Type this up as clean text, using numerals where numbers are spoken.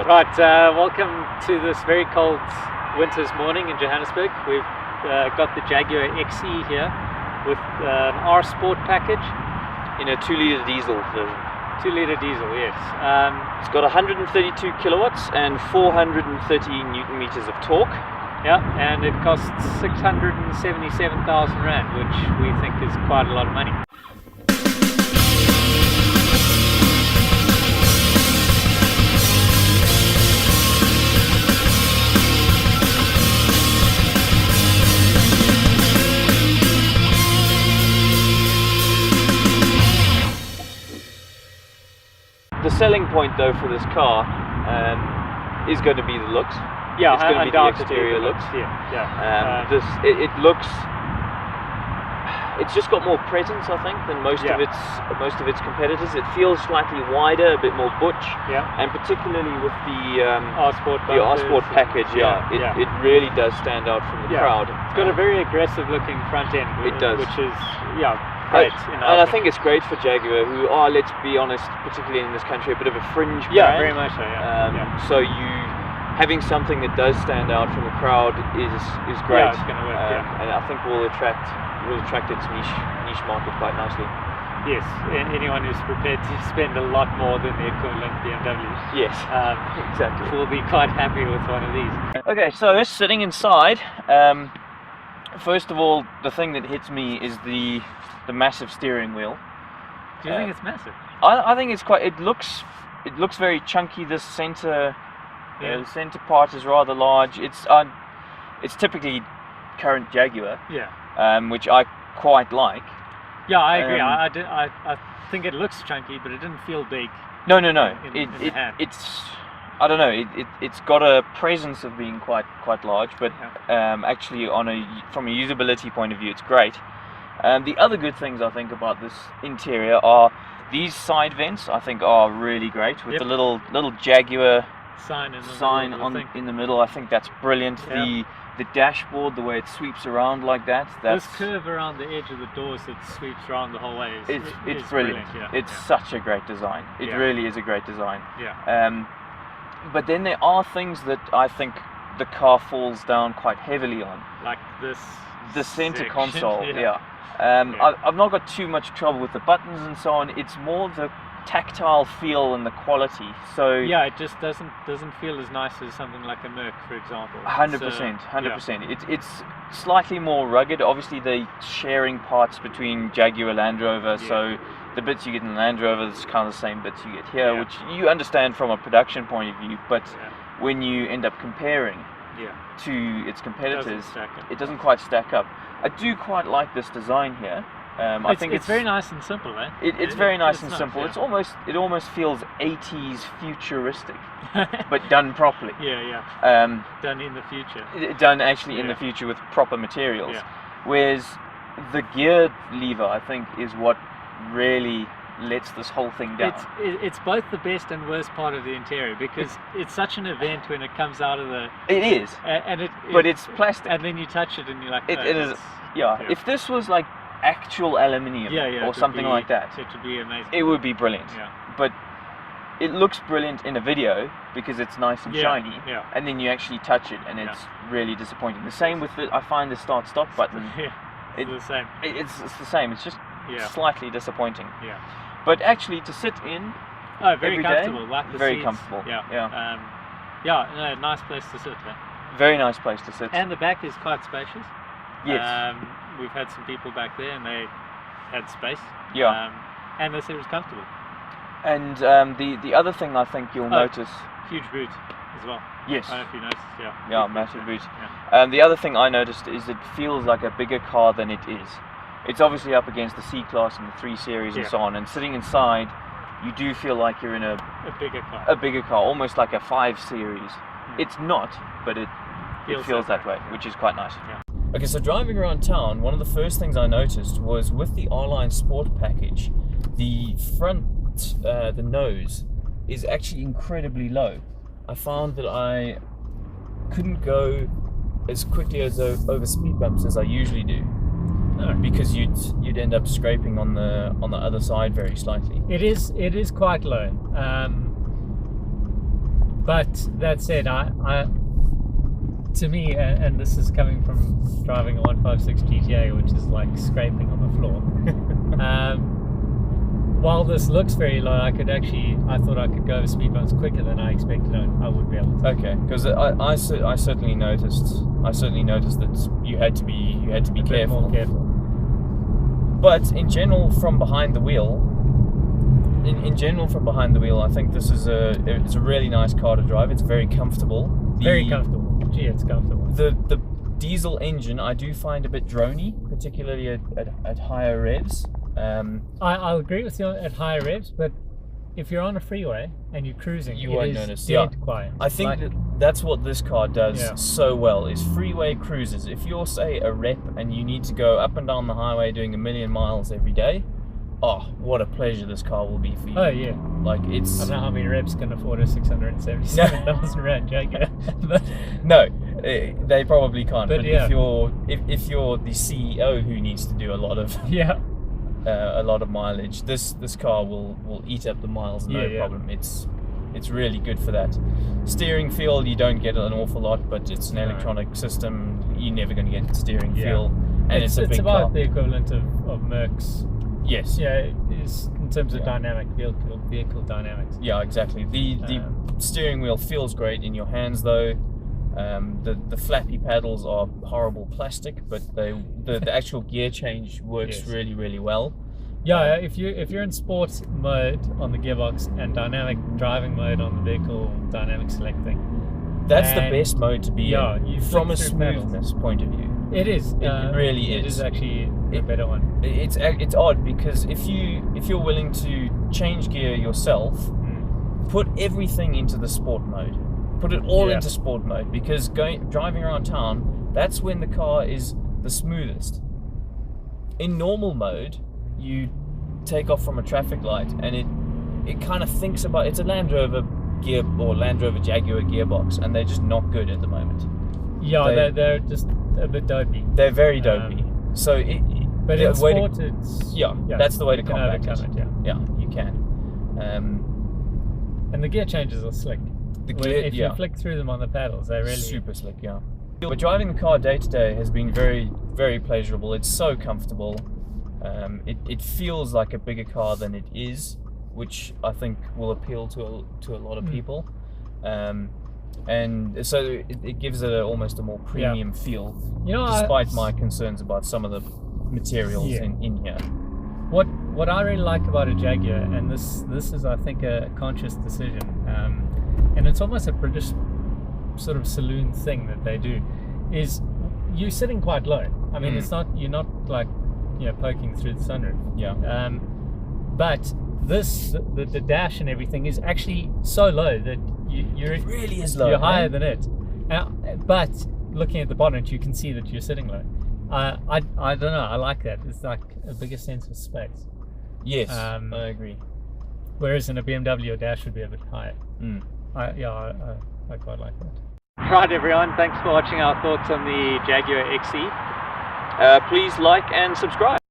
Right, welcome to this very cold winter's morning in Johannesburg. We've got the Jaguar XE here with an R Sport package. In a 2-litre diesel version. 2-litre diesel, yes. It's got 132 kilowatts and 430 newton meters of torque. Yeah, and it costs 677,000 Rand, which we think is quite a lot of money. The selling point though for this car is going to be the looks. Yeah, it's going to be the exterior looks. It looks. It's just got more presence, I think, than most of its competitors. It feels slightly wider, a bit more butch. Yeah. And particularly with the R Sport package, it really does stand out from the crowd. It's got a very aggressive looking front end. It does, which is great. And I think it's great for Jaguar, who are, let's be honest, particularly in this country, a bit of a fringe brand. Yeah, very much so. So having something that does stand out from the crowd is great. Yeah, it's going to work. And I think will attract its niche market quite nicely. Yes, anyone who's prepared to spend a lot more than the equivalent BMWs. Yes, exactly. Will be quite happy with one of these. Okay, so sitting inside. First of all, the thing that hits me is the massive steering wheel. Do you think it's massive? I think it's quite. It looks very chunky. This center part is rather large. It's typically current Jaguar. Yeah. Which I quite like. Yeah, I agree. I think it looks chunky, but it didn't feel big. No. It's. I don't know. It's got a presence of being quite large, but actually from a usability point of view, it's great. The other good things I think about this interior are these side vents. I think are really great with the little Jaguar sign in the middle. I think that's brilliant. The dashboard, the way it sweeps around like that. This curve around the edge of the doors that sweeps around the whole way it's brilliant. It's such a great design. It really is a great design. Yeah. But then there are things that I think the car falls down quite heavily on. Like this. The center console, I've not got too much trouble with the buttons and so on. It's more the tactile feel and the quality. So it just doesn't feel as nice as something like a Merc, for example. 100%. It's slightly more rugged. Obviously, they're sharing parts between Jaguar and Land Rover, so the bits you get in the Land Rover is kind of the same bits you get here, which you understand from a production point of view. But when you end up comparing to its competitors, it doesn't quite stack up. I do quite like this design here. I think it's very nice and simple, eh? It's very nice and simple. It almost feels 80s futuristic, but done properly. Done in the future. Done actually in the future with proper materials. Whereas the gear lever, I think, is what really lets this whole thing down. It's both the best and worst part of the interior, because it's such an event when it comes out of the. It is. But it's plastic. And then you touch it and you're like, it is. If this was like actual aluminium or something like that, it would be amazing. It would be brilliant. But it looks brilliant in a video because it's nice and shiny, and then you actually touch it and it's really disappointing. The same with I find the start stop button. It's the same. It's the same. It's just slightly disappointing. But actually to sit in very comfortable. Like the very seats. Comfortable. Nice place to sit. Very nice place to sit. And the back is quite spacious. Yes. We've had some people back there and they had space. And they said it was comfortable. And the other thing I think you'll notice... Huge boot as well. Yes. I don't know if you noticed, Yeah, massive boot. The other thing I noticed is it feels like a bigger car than it is. It's obviously up against the C-Class and the 3 Series and so on, and sitting inside, you do feel like you're in a bigger car. A bigger car, almost like a 5 Series. It's not, but it feels that way, which is quite nice. Okay, so driving around town, one of the first things I noticed was with the R-Line Sport package, the front, the nose, is actually incredibly low. I found that I couldn't go as quickly over speed bumps as I usually do. No, because you'd end up scraping on the other side very slightly. It is quite low. But that said, to me, and this is coming from driving a 156 GTA, which is like scraping on the floor. While this looks very low, I thought I could go over speed bumps quicker than I expected I would be able to. Okay, because I certainly noticed that you had to be careful. More careful. But in general, from behind the wheel, I think this is it's a really nice car to drive. It's very comfortable. Very comfortable. Gee, it's comfortable. The diesel engine I do find a bit drony, particularly at higher revs. I'll agree with you at higher revs, but if you're on a freeway and you're cruising, you won't notice. Dead quiet. I think that's what this car does so well, is freeway cruises. If you're, say, a rep and you need to go up and down the highway doing 1 million miles every day, oh, what a pleasure this car will be for you. Oh yeah. Like, it's... I don't know how many reps can afford a 677,000 rand Jaguar. No, they probably can't. But yeah. if you're the CEO who needs to do a lot of mileage, this car will eat up the miles, no problem. It's really good for that. Steering feel, you don't get an awful lot, but it's an electronic system. You're never going to get steering feel, and it's a big car. It's about the equivalent of Merc's. Yes. Yeah, it is in terms of dynamic vehicle dynamics. Yeah, exactly. The steering wheel feels great in your hands, though. The flappy paddles are horrible plastic, but the actual gear change works really, really well. Yeah, if you're in sports mode on the gearbox and dynamic driving mode on the vehicle dynamic selecting, that's the best mode to be in from a smoothness point of view. It is. It really is. It is actually a better one. It's odd because if you're willing to change gear yourself, put everything into the sport mode. Put it all into sport mode, because driving around town, that's when the car is the smoothest. In normal mode, you take off from a traffic light and it kind of thinks about, it's a Land Rover Jaguar gearbox, and they're just not good at the moment. Yeah, they're just a bit dopey. They're very dopey. But in sport, that's the way to combat it. Yeah, you can. And the gear changes are slick. If you flick through them on the paddles, they're really super slick. Yeah. But driving the car day to day has been very, very pleasurable. It's so comfortable. It feels like a bigger car than it is, which I think will appeal to a lot of people. And so it gives it almost a more premium feel, despite my concerns about some of the materials in here. What I really like about a Jaguar, and this is, I think, a conscious decision, and it's almost a British sort of saloon thing that they do, is you're sitting quite low. I mean, you're not like poking through the sunroof. Yeah. But the dash and everything is actually so low that it really is low. You're higher than it. But looking at the bonnet, you can see that you're sitting low. I don't know. I like that. It's like a bigger sense of space. Yes, I agree. Whereas in a BMW, a dash would be a bit higher. I quite like that. Right, everyone. Thanks for watching our thoughts on the Jaguar XE. Please like and subscribe.